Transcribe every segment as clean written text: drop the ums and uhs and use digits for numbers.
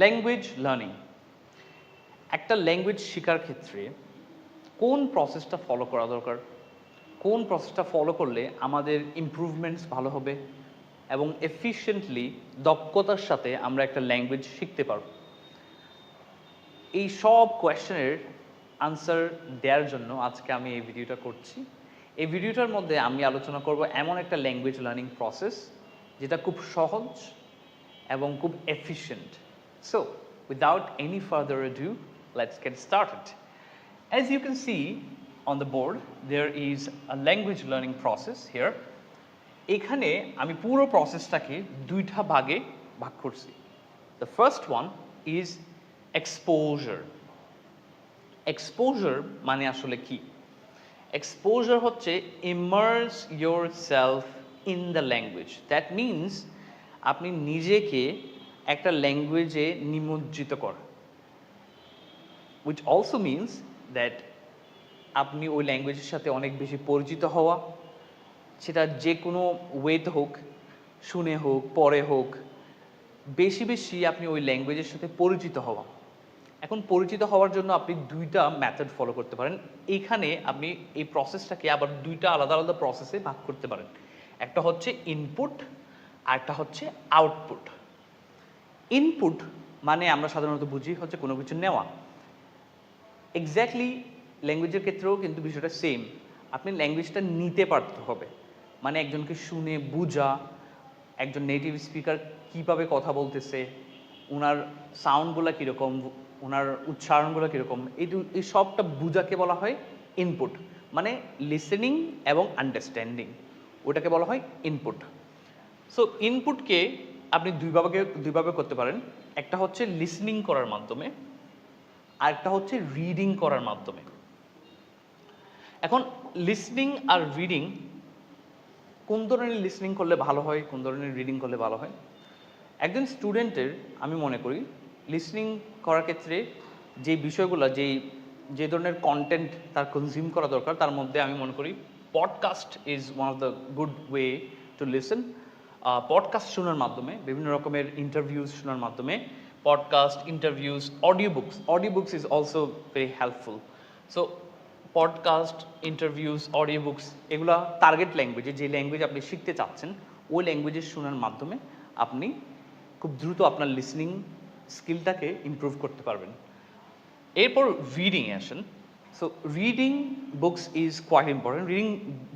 Language learning, একটা language শেখার ক্ষেত্রে কোন প্রসেসটা ফলো করা দরকার, কোন প্রসেসটা ফলো করলে আমাদের ইমপ্রুভমেন্টস ভালো হবে এবং এফিশিয়েন্টলি দক্ষতার সাথে আমরা একটা ল্যাঙ্গুয়েজ শিখতে পারব, এই সব কোয়েশ্চেনের আনসার দেওয়ার জন্য আজকে আমি এই ভিডিওটা করছি। এই ভিডিওটার মধ্যে আমি আলোচনা করব এমন একটা ল্যাঙ্গুয়েজ লার্নিং প্রসেস যেটা খুব সহজ এবং খুব efficient. So without any further ado, let's get started. As you can see on the board, there is a language learning process here. এখানে আমি পুরো প্রসেসটাকে দুইটা ভাগে ভাগ করছি। The first one is exposure. Exposure মানে আসলে কি? Exposure হচ্ছে immerse yourself in the language. That means আপনি নিজেকে একটা ল্যাঙ্গুয়েজে নিমজ্জিত করা, which also means that আপনি ওই ল্যাঙ্গুয়েজের সাথে অনেক বেশি পরিচিত হওয়া, সেটা যে কোনো ওয়েতে হোক, শুনে হোক, পড়ে হোক, বেশি বেশি আপনি ওই ল্যাঙ্গুয়েজের সাথে পরিচিত হওয়া। এখন পরিচিত হওয়ার জন্য আপনি দুইটা মেথড ফলো করতে পারেন। এইখানে আপনি এই প্রসেসটাকে আবার দুইটা আলাদা আলাদা প্রসেসে ভাগ করতে পারেন। একটা হচ্ছে ইনপুট আর একটা হচ্ছে আউটপুট। ইনপুট মানে আমরা সাধারণত বুঝি হচ্ছে কোনো কিছু নেওয়া। এক্স্যাক্টলি ল্যাঙ্গুয়েজের ক্ষেত্রেও কিন্তু বিষয়টা সেম, আপনি ল্যাঙ্গুয়েজটা নিতে পারতে হবে। মানে একজনকে শুনে বুঝা, একজন নেটিভ স্পিকার কীভাবে কথা বলতেছে, ওনার সাউন্ডগুলো কীরকম, ওনার উচ্চারণগুলো কীরকম, এই সবটা বুঝাকে বলা হয় ইনপুট। মানে লিসেনিং এবং আন্ডারস্ট্যান্ডিং, ওটাকে বলা হয় ইনপুট। সো ইনপুটকে আপনি দুইভাবে করতে পারেন। একটা হচ্ছে লিসনিং করার মাধ্যমে, আর একটা হচ্ছে রিডিং করার মাধ্যমে। এখন লিসনিং আর রিডিং, কোন ধরনের লিসনিং করলে ভালো হয়, কোন ধরনের রিডিং করলে ভালো হয়? একজন স্টুডেন্টের আমি মনে করি লিসনিং করার ক্ষেত্রে যে বিষয়গুলো, যে ধরনের কন্টেন্ট তার কনজিউম করা দরকার, তার মধ্যে আমি মনে করি podcast is one of the good way to listen. Podcast শোনার মাধ্যমে, বিভিন্ন রকমের ইন্টারভিউজ শোনার মাধ্যমে, podcast, interviews, audio books is also very helpful. So podcast, interviews, audio books, এগুলা টার্গেট ল্যাঙ্গুয়েজে, যে ল্যাঙ্গুয়েজ আপনি শিখতে চাচ্ছেন ওই ল্যাঙ্গুয়েজে শোনার মাধ্যমে আপনি খুব দ্রুত আপনার লিসনিং স্কিলটাকে ইমপ্রুভ করতে পারবেন। এরপর রিডিংয়ে আসেন। So reading books is quite important.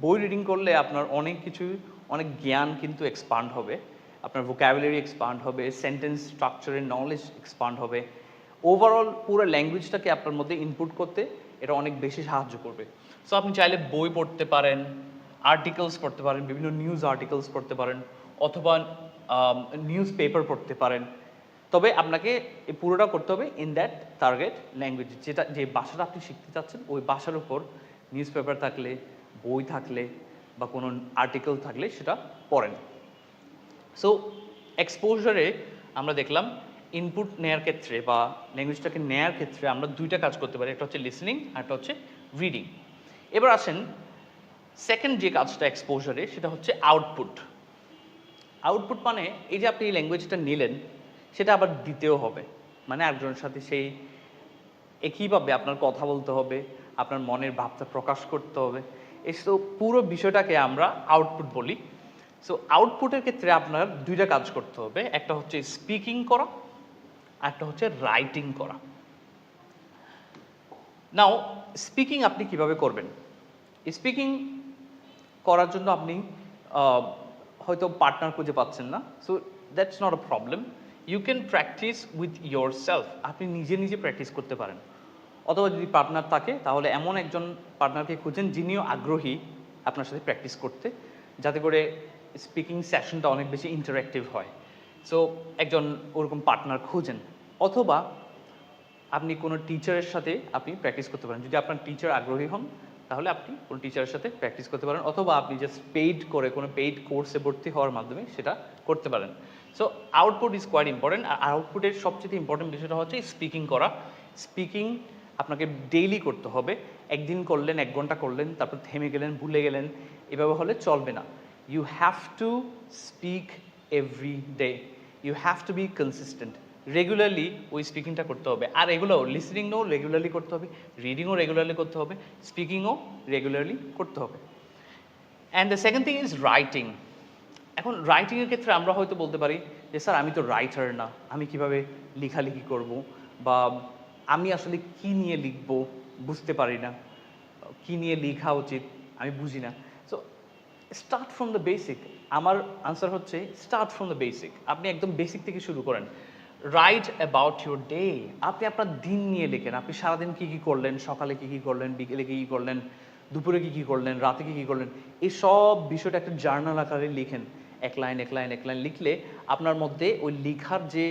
বই রিডিং করলে আপনার অনেক জ্ঞান কিন্তু এক্সপান্ড হবে, আপনার ভোক্যাবুলারি এক্সপান্ড হবে, সেন্টেন্স স্ট্রাকচারের নলেজ এক্সপান্ড হবে। ওভারঅল পুরো ল্যাঙ্গুয়েজটাকে আপনার মধ্যে ইনপুট করতে এটা অনেক বেশি সাহায্য করবে। সো আপনি চাইলে বই পড়তে পারেন, আর্টিকেলস পড়তে পারেন, বিভিন্ন নিউজ আর্টিকেলস পড়তে পারেন, অথবা নিউজ পেপার পড়তে পারেন। তবে আপনাকে এই পুরোটা করতে হবে ইন দ্যাট টার্গেট ল্যাঙ্গুয়েজ, যে ভাষাটা আপনি শিখতে চাচ্ছেন ওই ভাষার উপর নিউজ পেপার থাকলে, বই থাকলে বা কোনো আর্টিকেল থাকলে সেটা পড়েন। সো এক্সপোজারে আমরা দেখলাম ইনপুট নেওয়ার ক্ষেত্রে বা ল্যাঙ্গুয়েজটাকে নেওয়ার ক্ষেত্রে আমরা দুইটা কাজ করতে পারি, একটা হচ্ছে লিসনিং আর একটা হচ্ছে রিডিং। এবার আসেন সেকেন্ড যে কাজটা এক্সপোজারে, সেটা হচ্ছে আউটপুট। আউটপুট মানে এই যে আপনি এই ল্যাঙ্গুয়েজটা নিলেন, সেটা আবার দিতেও হবে। মানে একজনের সাথে সেই একইভাবে আপনার কথা বলতে হবে, আপনার মনের ভাবটা প্রকাশ করতে হবে। এসব পুরো বিষয়টাকে আমরা আউটপুট বলি। সো আউটপুটের ক্ষেত্রে আপনার দুইটা কাজ করতে হবে, একটা হচ্ছে স্পিকিং করা, আর একটা হচ্ছে রাইটিং করা। নাও স্পিকিং আপনি কিভাবে করবেন? স্পিকিং করার জন্য আপনি হয়তো পার্টনার খুঁজে পাচ্ছেন না, so that's not a problem. You can practice with yourself. আপনি নিজে নিজে প্র্যাকটিস করতে পারেন, অথবা যদি পার্টনার থাকে তাহলে এমন একজন পার্টনারকে খুঁজেন যিনিও আগ্রহী আপনার সাথে প্র্যাকটিস করতে, যাতে করে স্পিকিং সেশনটা অনেক বেশি ইন্টারেক্টিভ হয়। সো একজন ওরকম পার্টনার খুঁজেন, অথবা আপনি কোনো টিচারের সাথে আপনি প্র্যাকটিস করতে পারেন। যদি আপনার টিচার আগ্রহী হন তাহলে আপনি কোনো টিচারের সাথে প্র্যাকটিস করতে পারেন, অথবা আপনি জাস্ট পেইড করে কোনো পেইড কোর্সে ভর্তি হওয়ার মাধ্যমে সেটা করতে পারেন। So output is quite important. আর আউটপুটের সবচেয়ে ইম্পর্টেন্ট বিষয়টা হচ্ছে স্পিকিং করা। স্পিকিং আপনাকে ডেইলি করতে হবে। একদিন করলেন, 1 ঘন্টা করলেন, তারপর থেমে গেলেন, ভুলে গেলেন, এভাবে হলে চলবে না। You have to speak every day, you have to be consistent. Regularly ওই স্পিকিংটা করতে হবে। আর এগুলো লিসনিংও রেগুলারলি করতে হবে, রিডিংও রেগুলারলি করতে হবে, স্পিকিংও রেগুলারলি করতে হবে। And the second thing is writing. এখন রাইটিংয়ের ক্ষেত্রে আমরা হয়তো বলতে পারি যে স্যার আমি তো রাইটার না, আমি কিভাবে লেখালেখি করব, বা আমি আসলে কি নিয়ে লিখবো বুঝতে পারি না, কি নিয়ে লেখা উচিত আমি বুঝি না। So start from the basic. আমার আনসার হচ্ছে স্টার্ট ফ্রম দ্য বেসিক। আপনি একদম বেসিক থেকে শুরু করেন। Right about your day. আপনি আপনার দিন নিয়ে লেখেন, আপনি সারাদিন কী কী করলেন, সকালে কী কী করলেন, বিকেলে কী কী করলেন, দুপুরে কী কী করলেন, রাতে কী কী করলেন, এই সব বিষয়টা একটা জার্নাল আকারে লিখেন। এক লাইন এক লাইন এক লাইন লিখলে আপনার মধ্যে ওই লেখার যে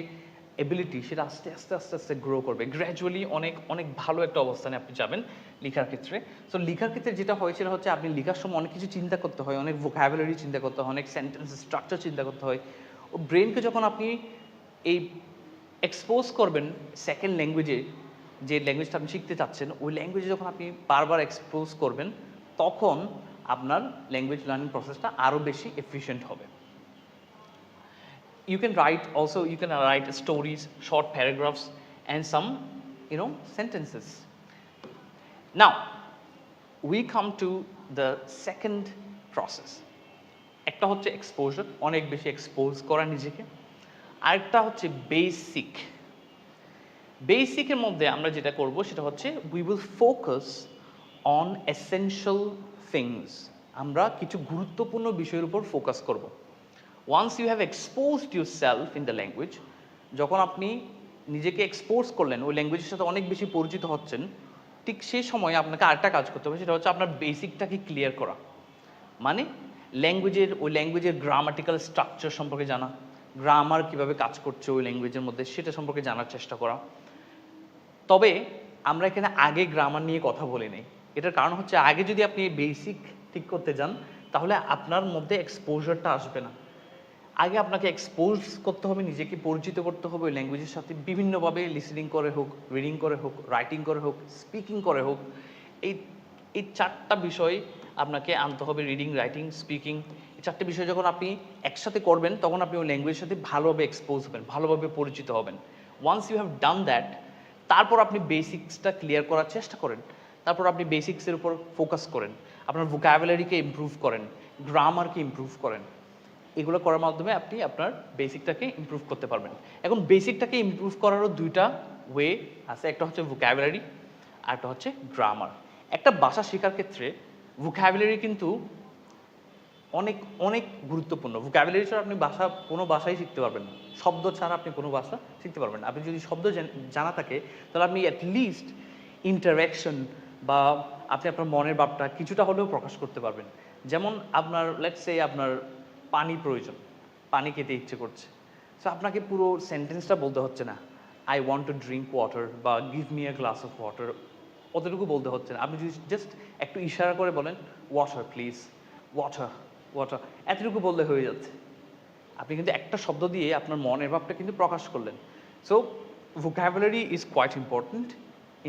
এবিলিটি সেটা আস্তে আস্তে আস্তে আস্তে গ্রো করবে। গ্র্যাজুয়ালি অনেক অনেক ভালো একটা অবস্থানে আপনি যাবেন লেখার ক্ষেত্রে। সো লেখার ক্ষেত্রে যেটা হয় সেটা হচ্ছে আপনি লেখার সময় অনেক কিছু চিন্তা করতে হয়, অনেক ভোকাবুলারি চিন্তা করতে হয়, অনেক সেন্টেন্স স্ট্রাকচার চিন্তা করতে হয়। ও ব্রেনকে যখন আপনি এই এক্সপোজ করবেন সেকেন্ড ল্যাঙ্গুয়েজে, যে ল্যাঙ্গুয়েজটা আপনি শিখতে চাচ্ছেন ওই ল্যাঙ্গুয়েজে যখন আপনি বারবার এক্সপোজ করবেন, তখন আপনার ল্যাঙ্গুয়েজ লার্নিং প্রসেসটা আরও বেশি এফিশিয়েন্ট হবে। You can write also, you can write stories, short paragraphs and some sentences. Now we come to the second process. একটা হচ্ছে এক্সপোজার, অনেক বেশি এক্সপোজ করা নিজেকে। আরেকটা হচ্ছে বেসিক। বেসিকের মধ্যে আমরা যেটা করব সেটা হচ্ছে we will focus on essential things. আমরা কিছু গুরুত্বপূর্ণ বিষয়ের উপর ফোকাস করব। Once you have exposed yourself in the language, যখন আপনি নিজেকে এক্সপোজ করলেন, ওই ল্যাঙ্গুয়েজের সাথে অনেক বেশি পরিচিত হচ্ছেন, ঠিক সেই সময় আপনাকে আরেকটা কাজ করতে হবে, সেটা হচ্ছে আপনার বেসিকটাকে ক্লিয়ার করা। মানে ওই ল্যাঙ্গুয়েজের গ্রামাটিক্যাল স্ট্রাকচার সম্পর্কে জানা, গ্রামার কীভাবে কাজ করছে ওই ল্যাঙ্গুয়েজের মধ্যে সেটা সম্পর্কে জানার চেষ্টা করা। তবে আমরা এখানে আগে গ্রামার নিয়ে কথা বলি নাই। এটার কারণ হচ্ছে আগে যদি আপনি বেসিক ঠিক করতে যান তাহলে আপনার মধ্যে এক্সপোজারটা আসবে না। আগে আপনাকে এক্সপোজ করতে হবে, নিজেকে পরিচিত করতে হবে ওই ল্যাঙ্গুয়েজের সাথে, বিভিন্নভাবে লিসনিং করে হোক, রিডিং করে হোক, রাইটিং করে হোক, স্পিকিং করে হোক। এই চারটা বিষয় আপনাকে আনতে হবে, রিডিং, রাইটিং, স্পিকিং। এই চারটে বিষয় যখন আপনি একসাথে করবেন তখন আপনি ওই ল্যাঙ্গুয়েজের সাথে ভালোভাবে এক্সপোজ হবেন, ভালোভাবে পরিচিত হবেন। Once you have done that, তারপর আপনি বেসিক্সটা ক্লিয়ার করার চেষ্টা করেন, তারপর আপনি বেসিক্সের উপর ফোকাস করেন, আপনার ভোকাবুলারিকে ইমপ্রুভ করেন, গ্রামারকে ইমপ্রুভ করেন। এগুলো করার মাধ্যমে আপনি আপনার বেসিকটাকে ইমপ্রুভ করতে পারবেন। এখন বেসিকটাকে ইমপ্রুভ করারও দুইটা ওয়ে আছে, একটা হচ্ছে ভোকাবুলারি আর একটা হচ্ছে গ্রামার। একটা ভাষা শেখার ক্ষেত্রে ভোকাবুলারি কিন্তু অনেক অনেক গুরুত্বপূর্ণ। ভোকাবুলারি ছাড়া আপনি কোনো ভাষাই শিখতে পারবেন না। শব্দ ছাড়া আপনি কোনো ভাষা শিখতে পারবেন না। আপনি যদি শব্দ জানা থাকে তাহলে আপনি অ্যাটলিস্ট ইন্টারাকশন বা আপনি আপনার মনের ভাবটা কিছুটা হলেও প্রকাশ করতে পারবেন। যেমন আপনার লেটস সে আপনার পানি প্রয়োজন, পানি খেতে ইচ্ছে করছে, সো আপনাকে পুরো সেন্টেন্সটা বলতে হচ্ছে না, I want to drink water বা give me a glass of water, অতটুকু বলতে হচ্ছে না। আপনি যদি জাস্ট একটু ইশারা করে বলেন ওয়াটার প্লিজ, ওয়াটার ওয়াটার, এতটুকু বললে হয়ে যাচ্ছে। আপনি কিন্তু একটা শব্দ দিয়ে আপনার মনের ভাবটা কিন্তু প্রকাশ করলেন। So vocabulary is quite important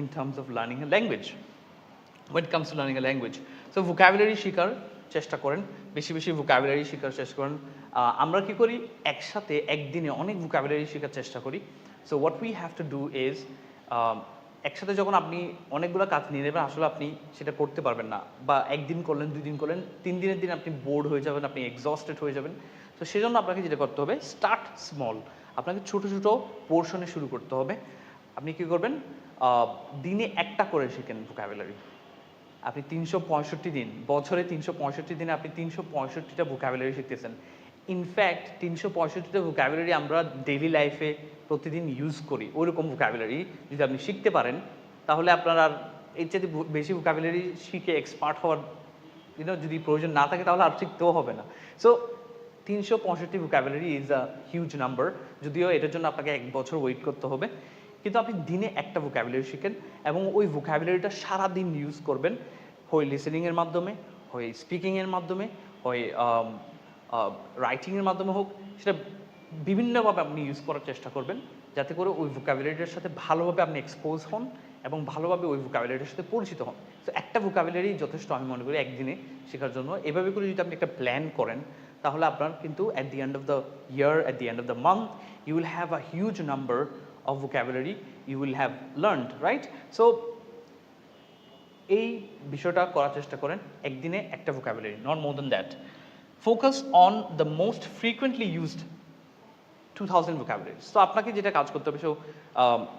in terms of learning a language, when it comes to learning a language. So vocabulary শেখার চেষ্টা করেন, বেশি বেশি ভোকাবুলারি শেখার চেষ্টা করেন। আমরা কি করি, একসাথে একদিনে অনেক ভোকাবুলারি শেখার চেষ্টা করি। So what we have to do is, একসাথে যখন আপনি অনেকগুলো কাজ নিয়ে নেবেন আসলে আপনি সেটা করতে পারবেন না, বা একদিন করলেন, 2 দিন করলেন, 3 দিনের দিন আপনি বোর্ড হয়ে যাবেন, আপনি এক্সস্টেড হয়ে যাবেন। তো সেজন্য আপনাকে যেটা করতে হবে, স্টার্ট স্মল। আপনাকে ছোটো ছোটো পোর্শনে শুরু করতে হবে। আপনি কী করবেন, দিনে একটা করে শেখেন ভোকাবুলারি। আপনি 365 দিন, বছরে 365 দিনে আপনি 365টা ভোকাবুলারি শিখতেছেন। ইনফ্যাক্ট 365টা ভোকাবুলারি আমরা ডেইলি লাইফে প্রতিদিন ইউজ করি। ওইরকম ভোকাবুলারি যদি আপনি শিখতে পারেন তাহলে আপনার আর এর চাইতে বেশি ভোকাবুলারি শিখে এক্সপার্ট হওয়ার যদি প্রয়োজন না থাকে তাহলে আর শিখতেও হবে না। So 365 vocabulary is a huge number, যদিও এটার জন্য আপনাকে 1 বছর ওয়েট করতে হবে। কিন্তু আপনি দিনে একটা ভোকাবুলারি শিখেন এবং ওই ভোকাবুলারিটা সারাদিন ইউজ করবেন, হয় লিসেনিংয়ের মাধ্যমে, হয় স্পিকিংয়ের মাধ্যমে, হয় রাইটিংয়ের মাধ্যমে হোক, সেটা বিভিন্নভাবে আপনি ইউজ করার চেষ্টা করবেন যাতে করে ওই ভোকাবুলারিটার সাথে ভালোভাবে আপনি এক্সপোজ হন এবং ভালোভাবে ওই ভোকাবুলারিটার সাথে পরিচিত হন। তো একটা ভোকাবুলারি যথেষ্ট আমি মনে করি একদিনে শেখার জন্য। এভাবে করে যদি আপনি একটা প্ল্যান করেন তাহলে আপনার কিন্তু at the end of the year, at the end of the month, you will have a huge number of vocabulary you will have learned, right? So এই বিষয়টা করার চেষ্টা করেন একদিনে একটা vocabulary, not more than that. Focus on the most frequently used 2000 vocabularies. তো আপনাকে যেটা কাজ করতে হবে,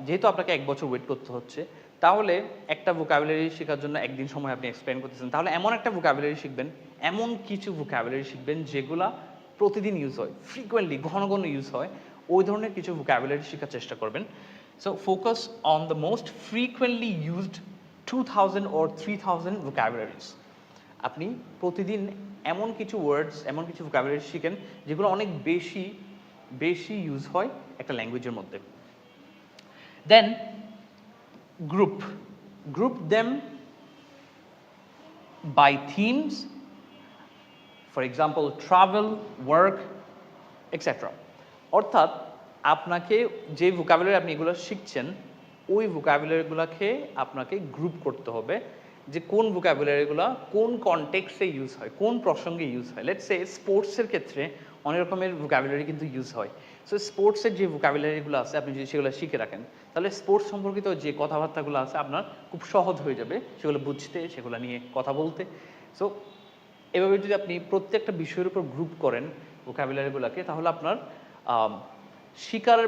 যেহেতু আপনাকে 1 বছর ওয়েট করতে হচ্ছে, তাহলে একটা vocabulary শেখার জন্য একদিন সময় আপনি এক্সপ্লেন করতেছেন, তাহলে এমন একটা vocabulary শিখবেন, এমন কিছু vocabulary শিখবেন যেগুলা প্রতিদিন ইউজ হয়, ফ্রিকোয়েন্টলি ঘন ঘন ইউজ হয়, ওই ধরনের কিছু vocabulary শেখার চেষ্টা করবেন। So focus on the most frequently used 2000 or 3000 vocabularies. আপনি প্রতিদিন এমন কিছু ওয়ার্ডস, এমন কিছু vocabulary শিখেন যেগুলো অনেক বেশি ইউজ হয় একটা ল্যাঙ্গুয়েজের মধ্যে। Then group them by themes, for example travel, work, etcetera. অর্থাৎ আপনাকে যে vocabulary আপনি এগুলো শিখছেন, ওই vocabularyগুলোকে আপনাকে গ্রুপ করতে হবে, যে কোন vocabularyগুলো কোন কনটেক্সটে ইউজ হয়, কোন প্রসঙ্গে ইউজ হয়। লেটস সে স্পোর্টসের ক্ষেত্রে অনেক রকমের vocabulary কিন্তু ইউজ হয়। সো স্পোর্টসের যে vocabularyগুলো আছে আপনি যদি সেগুলো শিখে রাখেন, তাহলে স্পোর্টস সম্পর্কিত যে কথাবার্তাগুলো আছে আপনার খুব সহজ হয়ে যাবে সেগুলো বুঝতে, সেগুলো নিয়ে কথা বলতে। সো এভাবে যদি আপনি প্রত্যেকটা বিষয়ের উপর গ্রুপ করেন vocabularyগুলোকে, তাহলে আপনার শিকার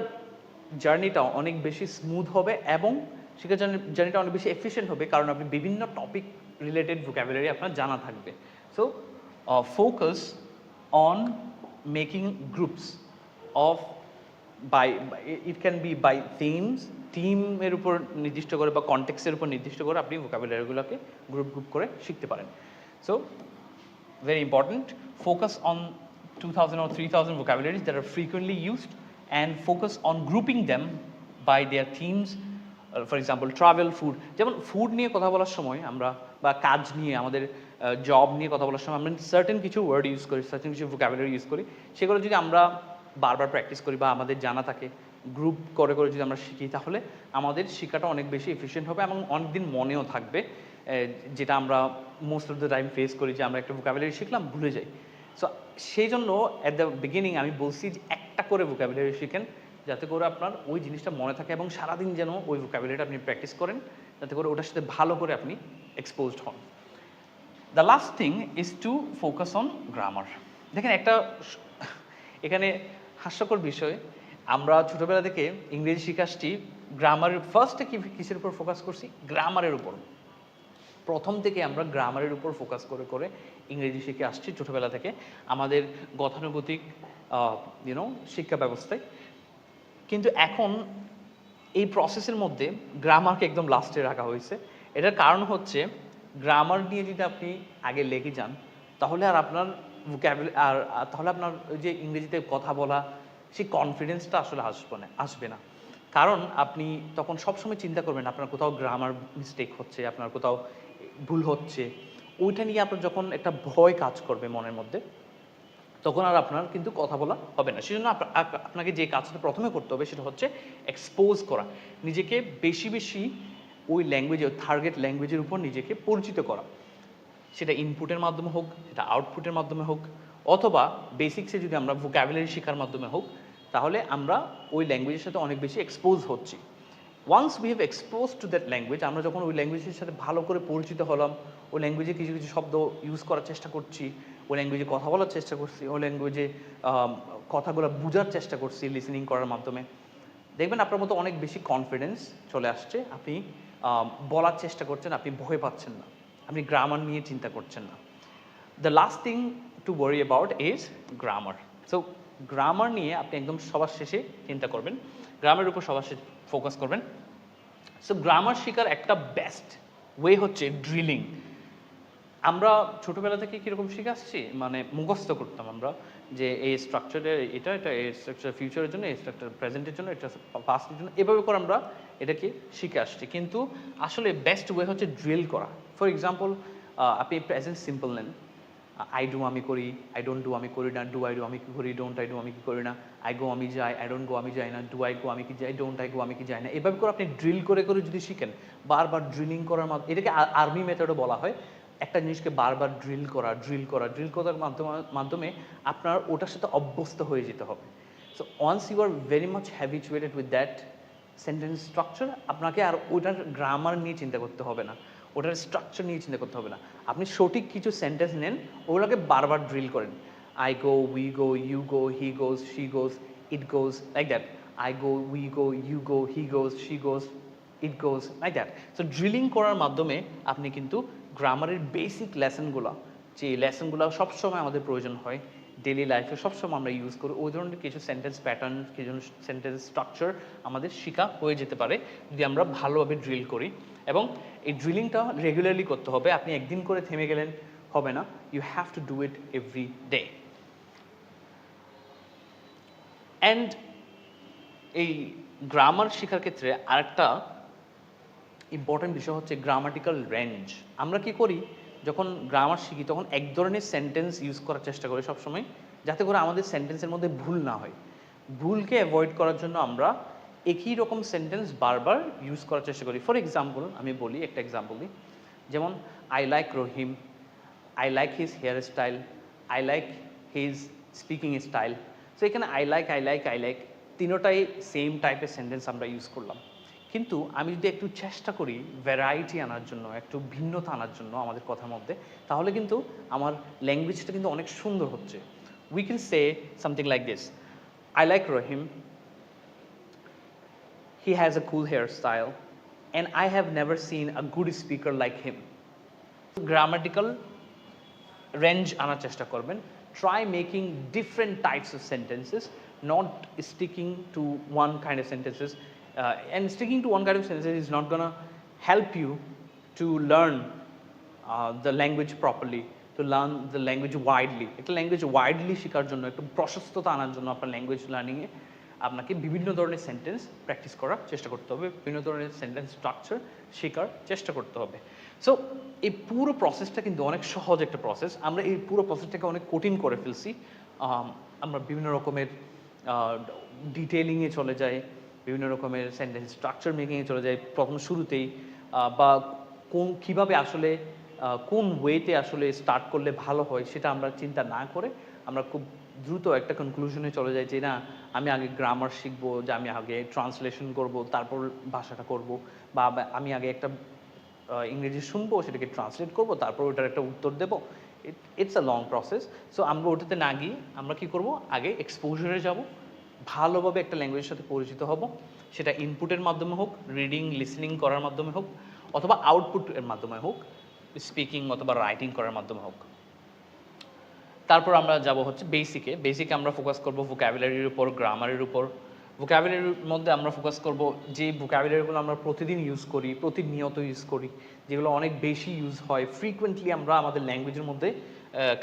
জার্নিটা অনেক বেশি স্মুথ হবে এবং শিকার জার্নিটা অনেক বেশি এফিশিয়েন্ট হবে, কারণ আপনি বিভিন্ন টপিক রিলেটেড vocabulary আপনার জানা থাকবে। So focus on making groups of it can be by থিমের উপর নির্দিষ্ট করে বা কনটেক্সটের উপর নির্দিষ্ট করে আপনি vocabularyগুলোকে গ্রুপ করে শিখতে পারেন। So very important, focus on 2000 or 3000 vocabularies that are frequently used and focus on grouping them by their themes. For example, travel, food. যেমন ফুড নিয়ে কথা বলার সময় আমরা, বা কাজ নিয়ে, আমাদের জব নিয়ে কথা বলার সময় আমরা সার্টেন কিছু ওয়ার্ড ইউজ করি, সার্টেন কিছু vocabulary ইউজ করি, সেগুলো যদি আমরা বারবার প্র্যাকটিস করি বা আমাদের জানা থাকে, গ্রুপ করে যদি আমরা শিখি, তাহলে আমাদের শেখাটা অনেক বেশি এফিশিয়েন্ট হবে এবং অনেকদিন মনেও থাকবে। যেটা আমরা most of the time face করি, যে আমরা একটা vocabulary শিখলাম, ভুলে যাই। সো সেই জন্য অ্যাট দ্য বিগিনিং আমি বলছি যে একটা করে vocabulary শিখেন, যাতে করে আপনার ওই জিনিসটা মনে থাকে এবং সারাদিন যেন ওই vocabularyটা আপনি প্র্যাকটিস করেন, যাতে করে ওটার সাথে ভালো করে আপনি এক্সপোজড হন। The last thing is to focus on grammar. দেখেন এখানে হাস্যকর বিষয়, আমরা ছোটোবেলা থেকে ইংরেজি শিখে আসছি গ্রামারের, ফার্স্টে কিসের উপর ফোকাস করছি? গ্রামারের উপর। প্রথম থেকে আমরা গ্রামারের উপর ফোকাস করে ইংরেজি শিখে আসছি ছোটোবেলা থেকে আমাদের গতানুগতিক শিক্ষা ব্যবস্থায়। কিন্তু এখন এই প্রসেসের মধ্যে গ্রামারকে একদম লাস্টে রাখা হয়েছে। এটার কারণ হচ্ছে, গ্রামার নিয়ে যদি আপনি আগে লেগে যান, তাহলে আর আপনার তাহলে আপনার ওই যে ইংরেজিতে কথা বলা, সেই কনফিডেন্সটা আসলে আসবে না। কারণ আপনি তখন সবসময় চিন্তা করবেন আপনার কোথাও গ্রামার মিস্টেক হচ্ছে, আপনার কোথাও ভুল হচ্ছে, ওইটা নিয়ে আপনার যখন একটা ভয় কাজ করবে মনের মধ্যে, তখন আর আপনার কিন্তু কথা বলা হবে না। সেজন্য আপনাকে যে কাজটা প্রথমে করতে হবে সেটা হচ্ছে এক্সপোজ করা, নিজেকে বেশি ওই ল্যাঙ্গুয়েজে, টার্গেট ল্যাঙ্গুয়েজের উপর নিজেকে পরিচিত করা। সেটা ইনপুটের মাধ্যমে হোক, সেটা আউটপুটের মাধ্যমে হোক, অথবা বেসিক্সে যদি আমরা vocabulary শেখার মাধ্যমে হোক, তাহলে আমরা ওই ল্যাঙ্গুয়েজের সাথে অনেক বেশি এক্সপোজ হচ্ছি। Once we have expose to that language, আমরা যখন ওই ল্যাঙ্গুয়েজের সাথে ভালো করে পরিচিত হলাম, ওই ল্যাঙ্গুয়েজে কিছু শব্দ ইউজ করার চেষ্টা করছি, ওই ল্যাঙ্গুয়েজে কথা বলার চেষ্টা করছি, ওই ল্যাঙ্গুয়েজে কথাগুলো বোঝার চেষ্টা করছি লিসেনিং করার মাধ্যমে, দেখবেন আপনার মতো অনেক বেশি কনফিডেন্স চলে আসছে। আপনি বলার চেষ্টা করছেন, আপনি ভয় পাচ্ছেন না, আপনি গ্রামার নিয়ে চিন্তা করছেন না। The last thing to worry about is grammar. So grammar নিয়ে আপনি একদম সবার শেষে চিন্তা করবেন, গ্রামের উপর সবার শেষে ফোকাস করবেন। সো গ্রামার শেখার একটা বেস্ট ওয়ে হচ্ছে ড্রিলিং। আমরা ছোটোবেলা থেকে কীরকম শিখে আসছি, মানে মুখস্থ করতাম আমরা, যে এই স্ট্রাকচারে এটা এই স্ট্রাকচার ফিউচারের জন্য, এই স্ট্রাকচার প্রেজেন্টের জন্য, এটা পাস্টের জন্য, এভাবে করে আমরা এটাকে শিখে আসছি। কিন্তু আসলে বেস্ট ওয়ে হচ্ছে ড্রিল করা। ফর এক্সাম্পল, আপনি প্রেজেন্ট সিম্পল নেন, আই ডু আমি করি, আই ডোন্ট ডু আমি করি না, ডু আই ডু আমি কি করি, ডোন্ট আই ডু আমি কি করি না, আই গো আমি যাই, আই ডোন্ট গো আমি যাই না, ডু আই গো আমি কি যাই, ডোন্ট আই গো আমি কি যাই না। এভাবে করে আপনি ড্রিল করে যদি শিখেন, বারবার ড্রিলিং করার মাধ্যমে, এটাকে আর্মি মেথডও বলা হয়। একটা জিনিসকে বারবার ড্রিল করার মাধ্যমে আপনার ওটার সাথে অভ্যস্ত হয়ে যেতে হবে। So once you are very much habituated with that sentence structure, আপনাকে আর ওটার গ্রামার নিয়ে চিন্তা করতে হবে না, ওটার স্ট্রাকচার নিয়ে চিন্তা করতে হবে না। আপনি সঠিক কিছু সেন্টেন্স নেন, ওগুলোকে বারবার ড্রিল করেন। I go, we go, you go, he goes, she goes, it goes, like that. I go, we go, you go, he goes, she goes, it goes, like that. So drilling করার মাধ্যমে আপনি কিন্তু গ্রামারের basic লেসনগুলো, যে লেসনগুলো সবসময় আমাদের প্রয়োজন হয় ডেইলি লাইফে, সবসময় আমরা ইউজ করি, ওই ধরনের কিছু সেন্টেন্স প্যাটার্ন, কিছু সেন্টেন্স স্ট্রাকচার আমাদের শেখা হয়ে যেতে পারে যদি আমরা ভালোভাবে ড্রিল করি। এবং এই ড্রিলিংটা রেগুলারলি করতে হবে, আপনি একদিন করে থেমে গেলেন হবে না, you have to do it every day. And এই গ্রামার শেখার ক্ষেত্রে আরেকটা ইম্পর্টেন্ট বিষয় হচ্ছে গ্রামাটিক্যাল রেঞ্জ। আমরা কি করি, যখন গ্রামার শিখি তখন এক ধরনের সেন্টেন্স ইউজ করার চেষ্টা করি সবসময়, যাতে করে আমাদের সেন্টেন্সের মধ্যে ভুল না হয়। ভুলকে অ্যাভয়েড করার জন্য আমরা একই রকম সেন্টেন্স বারবার ইউজ করার চেষ্টা করি। ফর এক্সাম্পল আমি বলি, একটা এক্সাম্পল দিই, যেমন I like Rahim, I like his hair style, I like his speaking style. So এখানে আই লাইক তিনোটাই সেম টাইপের সেন্টেন্স আমরা ইউজ করলাম। কিন্তু আমি যদি একটু চেষ্টা করি ভ্যারাইটি আনার জন্য, একটু ভিন্নতা আনার জন্য আমাদের কথার মধ্যে, তাহলে কিন্তু আমার ল্যাঙ্গুয়েজটা কিন্তু অনেক সুন্দর হচ্ছে। We can say something like this, I like Rahim, he has a cool hairstyle, and I have never seen a good speaker like him. Grammatical range আনার চেষ্টা করবেন। Try making different types of sentences, not sticking to one kind of sentences. And sticking to one kind of sentences is not gonna help you to learn the language properly, to learn the language widely. একটা language widely শেখার জন্য, একটু প্রশস্ততা আনার জন্য আপনার language লার্নিংয়ে আপনাকে বিভিন্ন ধরনের সেন্টেন্স প্র্যাকটিস করার চেষ্টা করতে হবে, বিভিন্ন ধরনের সেন্টেন্স স্ট্রাকচার শেখার চেষ্টা করতে হবে। সো এই পুরো প্রসেসটা কিন্তু অনেক সহজ একটা প্রসেস, আমরা এই পুরো প্রসেসটাকে অনেক কঠিন করে ফেলছি। আমরা বিভিন্ন রকমের ডিটেলিংয়ে চলে যাই, বিভিন্ন রকমের সেন্টেন্স স্ট্রাকচার মেকিংয়ে চলে যাই প্রথম শুরুতেই, বা কীভাবে আসলে কোন ওয়েতে আসলে স্টার্ট করলে ভালো হয় সেটা আমরা চিন্তা না করে আমরা খুব দ্রুত একটা কনক্লুশনে চলে যাই যে না, আমি আগে গ্রামার শিখবো, যে আমি আগে ট্রান্সলেশন করব, তারপর ভাষাটা করব, বা আমি আগে একটা ইংরেজি শুনবো, সেটাকে ট্রান্সলেট করব, তারপর ওটার একটা উত্তর দেবো। It's a long process. So আমরা ওটাতে না গিয়ে আমরা কী করব, আগে এক্সপোজারে যাব, ভালোভাবে একটা ল্যাঙ্গুয়েজের সাথে পরিচিত হব, সেটা ইনপুটের মাধ্যমে হোক, রিডিং লিসনিং করার মাধ্যমে হোক, অথবা আউটপুটের মাধ্যমে হোক, স্পিকিং অথবা রাইটিং করার মাধ্যমে হোক। তারপর আমরা যাব হচ্ছে বেসিকে আমরা ফোকাস করব ভোকাবুলারির উপর, গ্রামারের উপর। ভোকাবুলারির মধ্যে আমরা ফোকাস করব যে ভোকাবুলারিগুলো আমরা প্রতিদিন ইউজ করি, প্রতিনিয়ত ইউজ করি, যেগুলো অনেক বেশি ইউজ হয়, ফ্রিকুয়েন্টলি আমরা আমাদের ল্যাঙ্গুয়েজের মধ্যে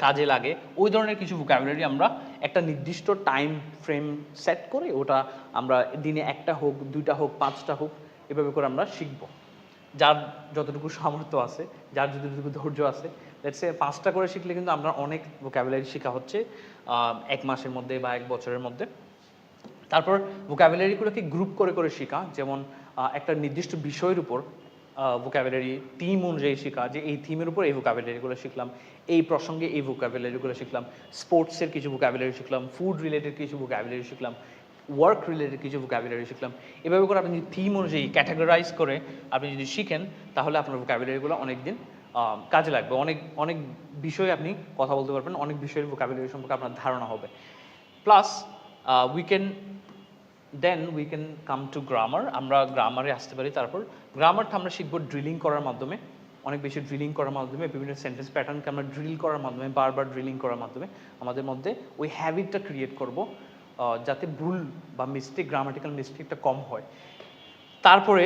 কাজে লাগে, ওই ধরনের কিছু ভোকাবুলারি আমরা একটা নির্দিষ্ট টাইম ফ্রেম সেট করে ওটা আমরা দিনে 1টা হোক, 2টা হোক, 5টা হোক, এভাবে করে আমরা শিখব। যার যতটুকু সামর্থ্য আছে, যার যতটুকু ধৈর্য আছে, লেটস সে 5টা করে শিখলে কিন্তু আমরা অনেক ভোকাবুলারি শেখা হচ্ছে 1 মাসের মধ্যে বা 1 বছরের মধ্যে। তারপর ভোকাবুলারিগুলোকে গ্রুপ করে করে শেখা, যেমন একটা নির্দিষ্ট বিষয়ের উপর ভোকাবুলারি থিম অনুযায়ী শেখা, যে এই থিমের উপর এই ভোকাবুলারিগুলো শিখলাম, এই প্রসঙ্গে এই ভোকাবুলারিগুলো শিখলাম, স্পোর্টসের কিছু ভোকাবুলারি শিখলাম, ফুড রিলেটেড কিছু ভোকাবুলারি শিখলাম, ওয়ার্ক রিলেটেড কিছু ভোকাবুলারি শিখলাম। এভাবে করে আপনি থিম অনুযায়ী ক্যাটাগরাইজ করে আপনি যদি শিখেন, তাহলে আপনার ভোকাবুলারিগুলো অনেক দিন কাজে লাগবে, অনেক বিষয়ে আপনি কথা বলতে পারবেন, অনেক বিষয়ের ভোকাবুলারি সম্পর্কে আপনার ধারণা হবে। Plus we can come to grammar, আমরা গ্রামারে আসতে পারি। তারপর গ্রামারটা আমরা শিখবো ড্রিলিং করার মাধ্যমে, অনেক বেশি ড্রিলিং করার মাধ্যমে, বিভিন্ন সেন্টেন্স প্যাটার্নকে আমরা ড্রিল করার মাধ্যমে, বারবার ড্রিলিং করার মাধ্যমে আমাদের মধ্যে ওই হ্যাবিটটা ক্রিয়েট করব, যাতে ভুল বা মিস্টেক, গ্রামাটিক্যাল মিস্টেকটা কম হয়। তারপরে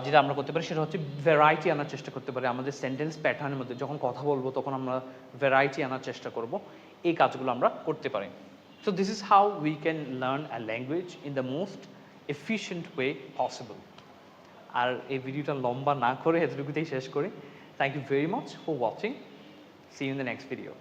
যেটা আমরা করতে পারি সেটা হচ্ছে ভ্যারাইটি আনার চেষ্টা করতে পারি আমাদের সেন্টেন্স প্যাটার্নের মধ্যে। যখন কথা বলবো তখন আমরা ভ্যারাইটি আনার চেষ্টা করব, এই কাজগুলো আমরা করতে পারি। So this is how we can learn a language in the most efficient way possible. আর এই ভিডিওটা লম্বা না করে এতটুকুতেই শেষ করি। Thank you very much for watching. See you in the next video.